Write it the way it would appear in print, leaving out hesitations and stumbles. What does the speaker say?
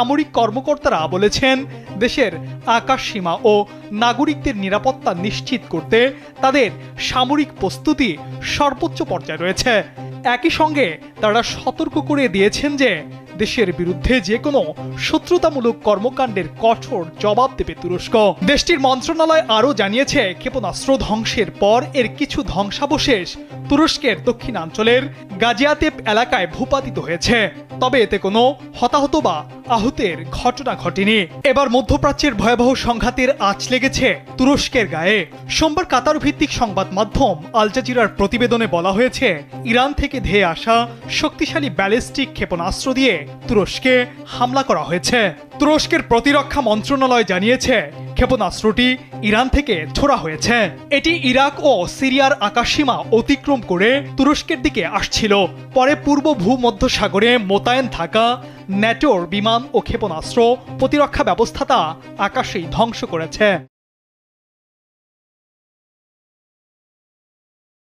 সামরিক কর্মকর্তারা বলেছেন, দেশের আকাশ সীমা ও নাগরিকদের নিরাপত্তা নিশ্চিত করতে তাদের সামরিক প্রস্তুতি সর্বোচ্চ পর্যায়ে রয়েছে। একই সঙ্গে তারা সতর্ক করে দিয়েছেন যে দেশের বিরুদ্ধে যে কোনো শত্রুতামূলক কর্মকাণ্ডের কঠোর জবাব দেবে তুরস্ক। দেশটির মন্ত্রণালয় আরও জানিয়েছে, ক্ষেপণাস্ত্র ধ্বংসের পর এর কিছু ধ্বংসাবশেষ তুরস্কের দক্ষিণাঞ্চলের গাজিয়াতেপ এলাকায় ভূপাতিত হয়েছে, তবে এতে কোনো হতাহত বা আহতের ঘটনা ঘটেনি। এবার মধ্যপ্রাচ্যের ভয়াবহ সংঘাতের আঁচ লেগেছে তুরস্কের গায়ে। সোমবার কাতার ভিত্তিক সংবাদ মাধ্যম আল জাজিরার প্রতিবেদনে বলা হয়েছে, ইরান থেকে ধেয়ে আসা শক্তিশালী ব্যালিস্টিক ক্ষেপণাস্ত্র দিয়ে তুরস্কে হামলা করা হয়েছে। তুরস্কের প্রতিরক্ষা মন্ত্রণালয় জানিয়েছে, ক্ষেপণাস্ত্রটি ইরান থেকে ছোড়া হয়েছে। এটি ইরাক ও সিরিয়ার আকাশসীমা অতিক্রম করে তুরস্কের দিকে আসছিল। পরে পূর্ব ভূমধ্যসাগরে মোতায়েন থাকা ন্যাটোর বিমান ও ক্ষেপণাস্ত্র প্রতিরক্ষা ব্যবস্থা তা আকাশেই ধ্বংস করেছে।